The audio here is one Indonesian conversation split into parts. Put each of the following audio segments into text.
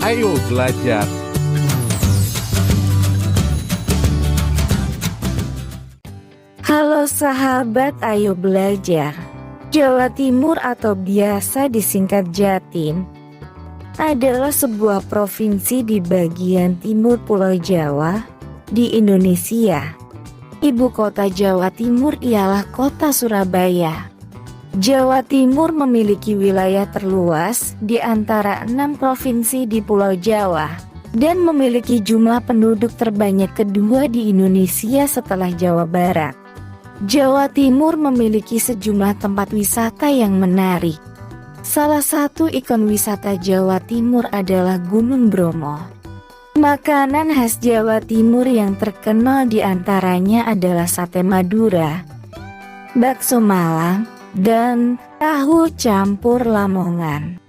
Ayo belajar. Halo sahabat, ayo belajar. Jawa Timur atau biasa disingkat Jatim adalah sebuah provinsi di bagian timur Pulau Jawa di Indonesia. Ibu kota Jawa Timur ialah kota Surabaya. Jawa Timur memiliki wilayah terluas di antara 6 provinsi di Pulau Jawa dan memiliki jumlah penduduk terbanyak kedua di Indonesia setelah Jawa Barat. Jawa Timur memiliki sejumlah tempat wisata yang menarik. Salah satu ikon wisata Jawa Timur adalah Gunung Bromo. Makanan khas Jawa Timur yang terkenal diantaranya adalah sate Madura, bakso Malang, dan tahu campur Lamongan.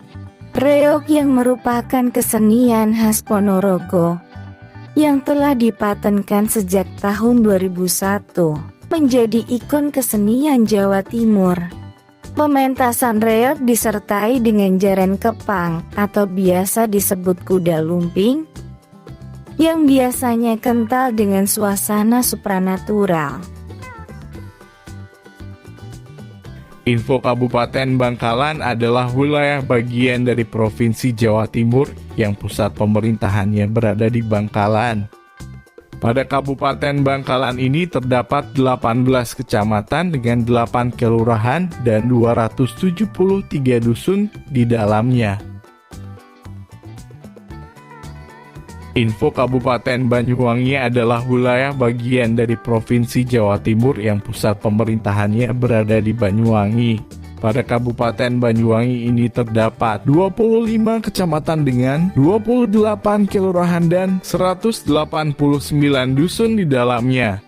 Reog yang merupakan kesenian khas Ponorogo yang telah dipatenkan sejak tahun 2001 menjadi ikon kesenian Jawa Timur. Pementasan reog disertai dengan jaran kepang atau biasa disebut kuda lumping yang biasanya kental dengan suasana supranatural. Info Kabupaten Bangkalan adalah wilayah bagian dari Provinsi Jawa Timur yang pusat pemerintahannya berada di Bangkalan. Pada Kabupaten Bangkalan ini terdapat 18 kecamatan dengan 8 kelurahan dan 273 dusun di dalamnya. Info Kabupaten Banyuwangi adalah wilayah bagian dari Provinsi Jawa Timur yang pusat pemerintahannya berada di Banyuwangi. Pada Kabupaten Banyuwangi ini terdapat 25 kecamatan dengan 28 kelurahan dan 189 dusun di dalamnya.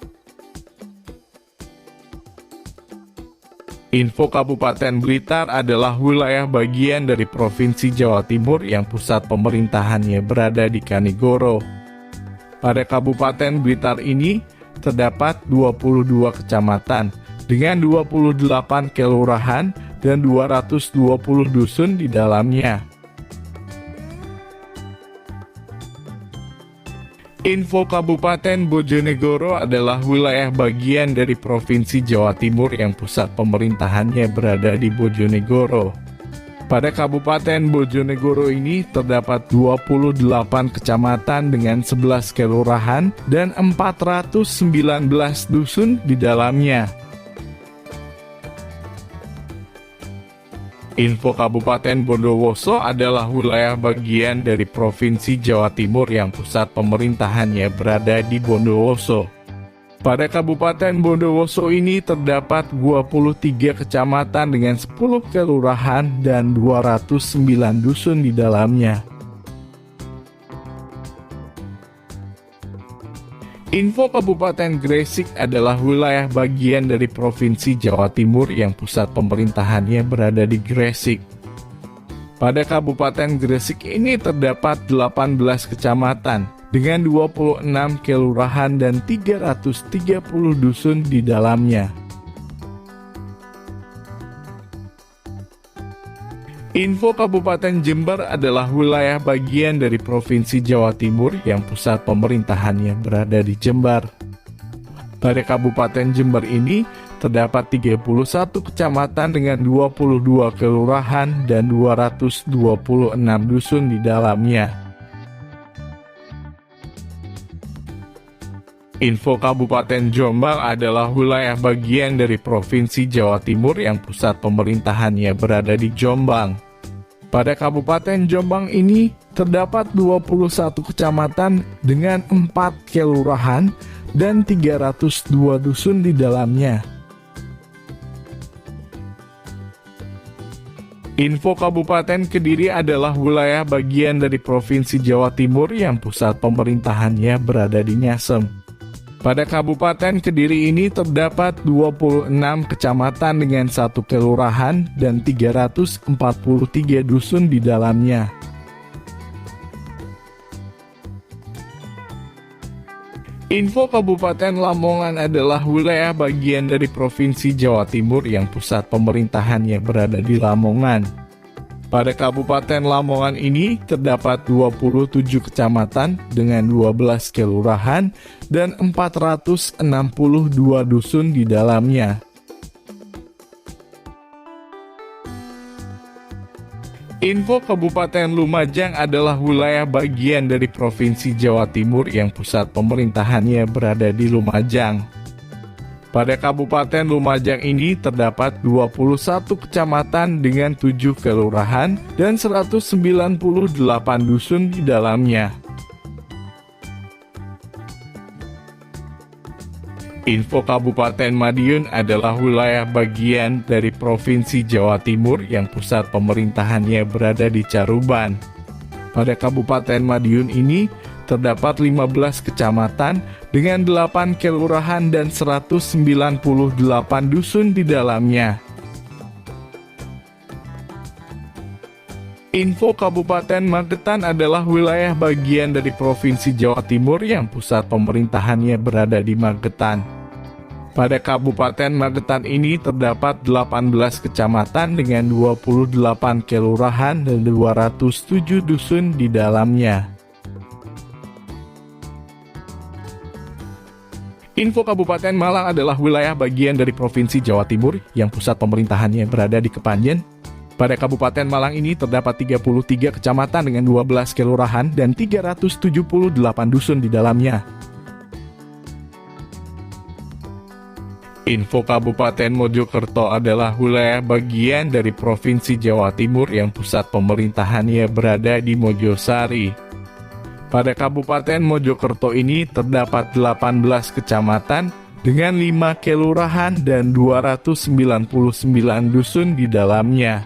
Info Kabupaten Blitar adalah wilayah bagian dari Provinsi Jawa Timur yang pusat pemerintahannya berada di Kanigoro. Pada Kabupaten Blitar ini terdapat 22 kecamatan dengan 28 kelurahan dan 220 dusun di dalamnya. Info Kabupaten Bojonegoro adalah wilayah bagian dari Provinsi Jawa Timur yang pusat pemerintahannya berada di Bojonegoro. Pada Kabupaten Bojonegoro ini terdapat 28 kecamatan dengan 11 kelurahan dan 419 dusun di dalamnya. Info Kabupaten Bondowoso adalah wilayah bagian dari Provinsi Jawa Timur yang pusat pemerintahannya berada di Bondowoso. Pada Kabupaten Bondowoso ini terdapat 23 kecamatan dengan 10 kelurahan dan 209 dusun di dalamnya. Info Kabupaten Gresik adalah wilayah bagian dari Provinsi Jawa Timur yang pusat pemerintahannya berada di Gresik. Pada Kabupaten Gresik ini terdapat 18 kecamatan dengan 26 kelurahan dan 330 dusun di dalamnya. Info Kabupaten Jember adalah wilayah bagian dari Provinsi Jawa Timur yang pusat pemerintahannya berada di Jember. Pada Kabupaten Jember ini terdapat 31 kecamatan dengan 22 kelurahan dan 226 dusun di dalamnya. Info Kabupaten Jombang adalah wilayah bagian dari Provinsi Jawa Timur yang pusat pemerintahannya berada di Jombang. Pada Kabupaten Jombang ini terdapat 21 kecamatan dengan 4 kelurahan dan 302 dusun di dalamnya. Info Kabupaten Kediri adalah wilayah bagian dari Provinsi Jawa Timur yang pusat pemerintahannya berada di Nyasem. Pada Kabupaten Kediri ini terdapat 26 kecamatan dengan 1 kelurahan dan 343 dusun di dalamnya. Info Kabupaten Lamongan adalah wilayah bagian dari Provinsi Jawa Timur yang pusat pemerintahannya berada di Lamongan. Pada Kabupaten Lamongan ini terdapat 27 kecamatan dengan 12 kelurahan dan 462 dusun di dalamnya. Info Kabupaten Lumajang adalah wilayah bagian dari Provinsi Jawa Timur yang pusat pemerintahannya berada di Lumajang. Pada Kabupaten Lumajang ini terdapat 21 kecamatan dengan 7 kelurahan dan 198 dusun di dalamnya. Info Kabupaten Madiun adalah wilayah bagian dari Provinsi Jawa Timur yang pusat pemerintahannya berada di Caruban. Pada Kabupaten Madiun ini terdapat 15 kecamatan dengan 8 kelurahan dan 198 dusun di dalamnya. Info Kabupaten Magetan adalah wilayah bagian dari Provinsi Jawa Timur yang pusat pemerintahannya berada di Magetan. Pada Kabupaten Magetan ini terdapat 18 kecamatan dengan 28 kelurahan dan 207 dusun di dalamnya. Info Kabupaten Malang adalah wilayah bagian dari Provinsi Jawa Timur yang pusat pemerintahannya berada di Kepanjen. Pada Kabupaten Malang ini terdapat 33 kecamatan dengan 12 kelurahan dan 378 dusun di dalamnya. Info Kabupaten Mojokerto adalah wilayah bagian dari Provinsi Jawa Timur yang pusat pemerintahannya berada di Mojosari. Pada Kabupaten Mojokerto ini terdapat 18 kecamatan dengan 5 kelurahan dan 299 dusun di dalamnya.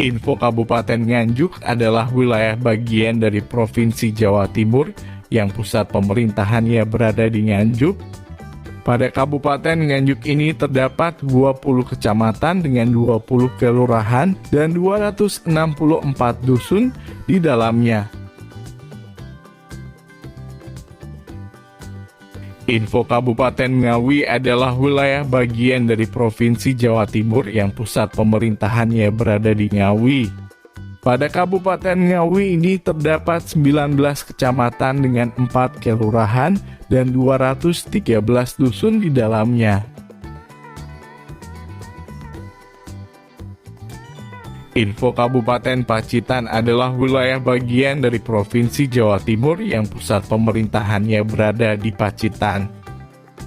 Info Kabupaten Nganjuk adalah wilayah bagian dari Provinsi Jawa Timur yang pusat pemerintahannya berada di Nganjuk. Pada Kabupaten Nganjuk ini terdapat 20 kecamatan dengan 20 kelurahan dan 264 dusun di dalamnya. Info Kabupaten Ngawi adalah wilayah bagian dari Provinsi Jawa Timur yang pusat pemerintahannya berada di Ngawi. Pada Kabupaten Ngawi ini terdapat 19 kecamatan dengan 4 kelurahan dan 213 dusun di dalamnya. Info Kabupaten Pacitan adalah wilayah bagian dari Provinsi Jawa Timur yang pusat pemerintahannya berada di Pacitan.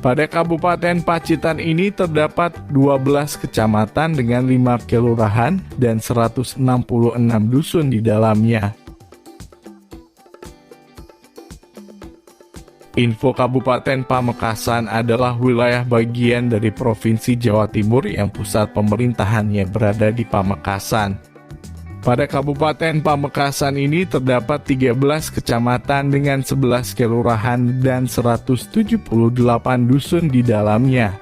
Pada Kabupaten Pacitan ini terdapat 12 kecamatan dengan 5 kelurahan dan 166 dusun di dalamnya. Info Kabupaten Pamekasan adalah wilayah bagian dari Provinsi Jawa Timur yang pusat pemerintahannya berada di Pamekasan. Pada Kabupaten Pamekasan ini terdapat 13 kecamatan dengan 11 kelurahan dan 178 dusun di dalamnya.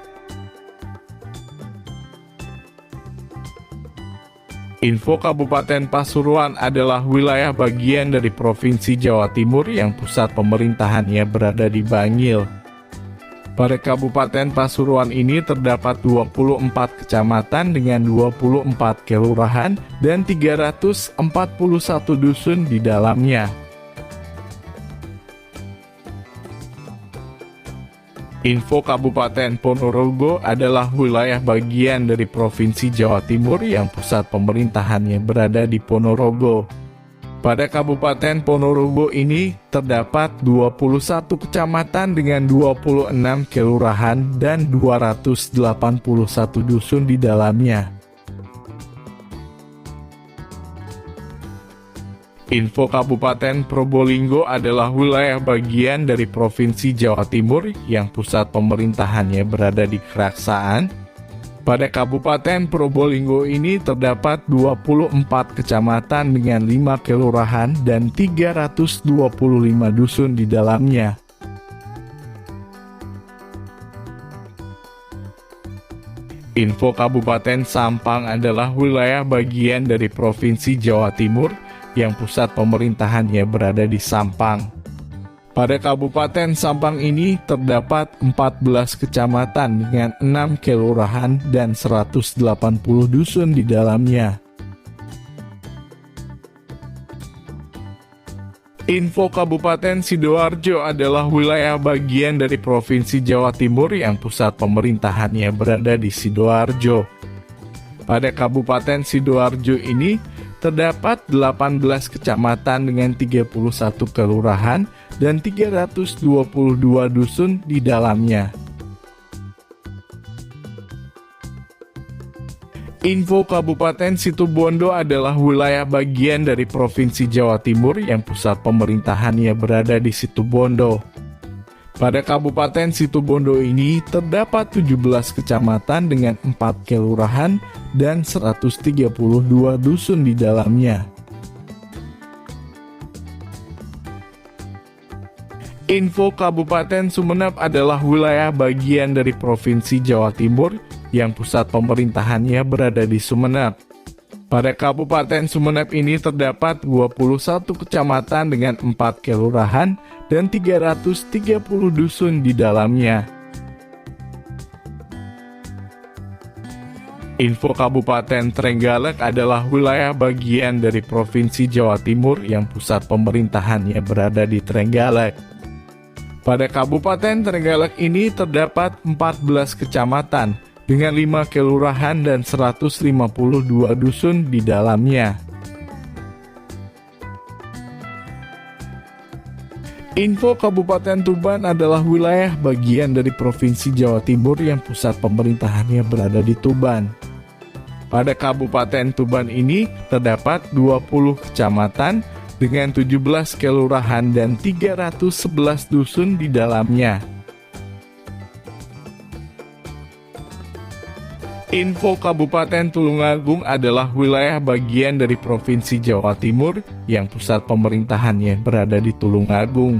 Info Kabupaten Pasuruan adalah wilayah bagian dari Provinsi Jawa Timur yang pusat pemerintahannya berada di Bangil. Pada Kabupaten Pasuruan ini terdapat 24 kecamatan dengan 24 kelurahan dan 341 dusun di dalamnya. Info Kabupaten Ponorogo adalah wilayah bagian dari Provinsi Jawa Timur yang pusat pemerintahannya berada di Ponorogo. Pada Kabupaten Ponorogo ini terdapat 21 kecamatan dengan 26 kelurahan dan 281 dusun di dalamnya. Info Kabupaten Probolinggo adalah wilayah bagian dari Provinsi Jawa Timur yang pusat pemerintahannya berada di Keraksaan. Pada Kabupaten Probolinggo ini terdapat 24 kecamatan dengan 5 kelurahan dan 325 dusun di dalamnya. Info Kabupaten Sampang adalah wilayah bagian dari Provinsi Jawa Timur yang pusat pemerintahannya berada di Sampang. Pada Kabupaten Sampang ini terdapat 14 kecamatan dengan 6 kelurahan dan 180 dusun di dalamnya. Info Kabupaten Sidoarjo adalah wilayah bagian dari Provinsi Jawa Timur yang pusat pemerintahannya berada di Sidoarjo. Pada Kabupaten Sidoarjo ini terdapat 18 kecamatan dengan 31 kelurahan dan 322 dusun di dalamnya. Info Kabupaten Situbondo adalah wilayah bagian dari Provinsi Jawa Timur yang pusat pemerintahannya berada di Situbondo. Pada Kabupaten Situbondo ini terdapat 17 kecamatan dengan 4 kelurahan dan 132 dusun di dalamnya. Info Kabupaten Sumeneb adalah wilayah bagian dari Provinsi Jawa Timur yang pusat pemerintahannya berada di Sumeneb. Pada Kabupaten Sumeneb ini terdapat 21 kecamatan dengan 4 kelurahan dan 330 dusun di dalamnya. Info Kabupaten Trenggalek adalah wilayah bagian dari Provinsi Jawa Timur yang pusat pemerintahannya berada di Trenggalek. Pada Kabupaten Trenggalek ini terdapat 14 kecamatan dengan 5 kelurahan dan 152 dusun di dalamnya. Info Kabupaten Tuban adalah wilayah bagian dari Provinsi Jawa Timur yang pusat pemerintahannya berada di Tuban. Pada Kabupaten Tuban ini terdapat 20 kecamatan dengan 17 kelurahan dan 311 dusun di dalamnya. Info Kabupaten Tulungagung adalah wilayah bagian dari Provinsi Jawa Timur yang pusat pemerintahannya berada di Tulungagung.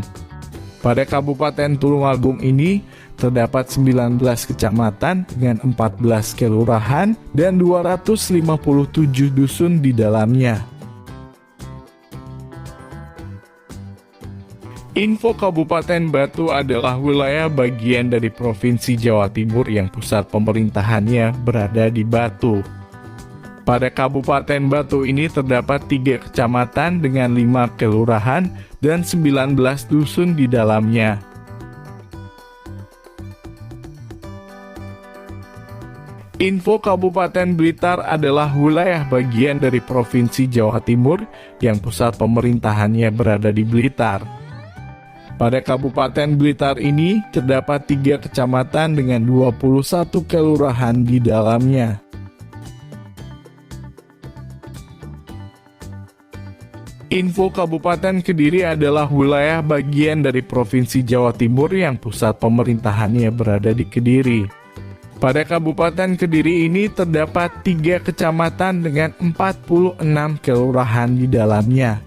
Pada Kabupaten Tulungagung ini terdapat 19 kecamatan dengan 14 kelurahan dan 257 dusun di dalamnya. Info Kabupaten Batu adalah wilayah bagian dari Provinsi Jawa Timur yang pusat pemerintahannya berada di Batu. Pada Kabupaten Batu ini terdapat 3 kecamatan dengan 5 kelurahan dan 19 dusun di dalamnya. Info Kabupaten Blitar adalah wilayah bagian dari Provinsi Jawa Timur yang pusat pemerintahannya berada di Blitar. Pada Kabupaten Blitar ini terdapat 3 kecamatan dengan 21 kelurahan di dalamnya. Info Kabupaten Kediri adalah wilayah bagian dari Provinsi Jawa Timur yang pusat pemerintahannya berada di Kediri. Pada Kabupaten Kediri ini terdapat 3 kecamatan dengan 46 kelurahan di dalamnya.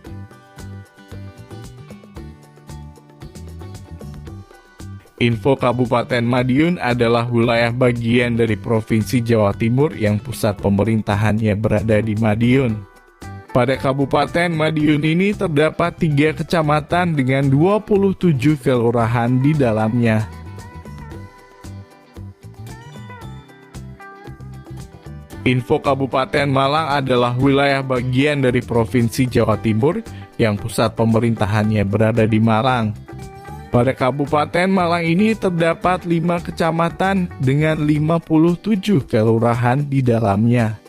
Info Kabupaten Madiun adalah wilayah bagian dari Provinsi Jawa Timur yang pusat pemerintahannya berada di Madiun. Pada Kabupaten Madiun ini terdapat 3 kecamatan dengan 27 kelurahan di dalamnya. Info Kabupaten Malang adalah wilayah bagian dari Provinsi Jawa Timur yang pusat pemerintahannya berada di Malang. Pada Kabupaten Malang ini terdapat 5 kecamatan dengan 57 kelurahan di dalamnya.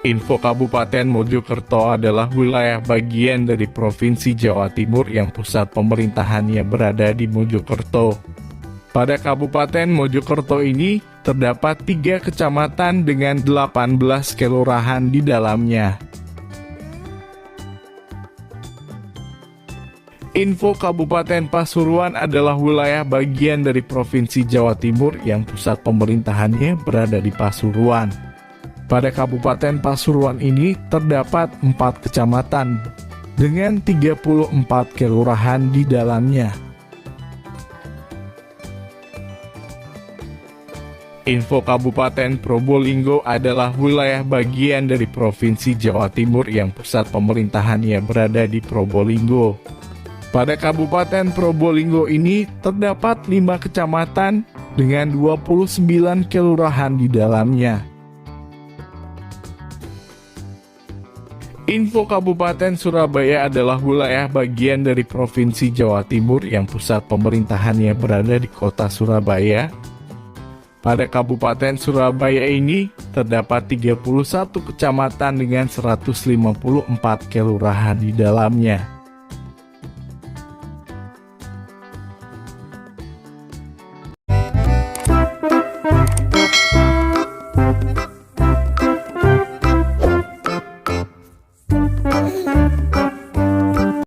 Info Kabupaten Mojokerto adalah wilayah bagian dari Provinsi Jawa Timur yang pusat pemerintahannya berada di Mojokerto. Pada Kabupaten Mojokerto ini terdapat 3 kecamatan dengan 18 kelurahan di dalamnya. Info Kabupaten Pasuruan adalah wilayah bagian dari Provinsi Jawa Timur yang pusat pemerintahannya berada di Pasuruan. Pada Kabupaten Pasuruan ini terdapat 4 kecamatan dengan 34 kelurahan di dalamnya. Info Kabupaten Probolinggo adalah wilayah bagian dari Provinsi Jawa Timur yang pusat pemerintahannya berada di Probolinggo. Pada Kabupaten Probolinggo ini terdapat 5 kecamatan dengan 29 kelurahan di dalamnya. Info Kabupaten Surabaya adalah wilayah bagian dari Provinsi Jawa Timur yang pusat pemerintahannya berada di kota Surabaya. Pada Kabupaten Surabaya ini terdapat 31 kecamatan dengan 154 kelurahan di dalamnya.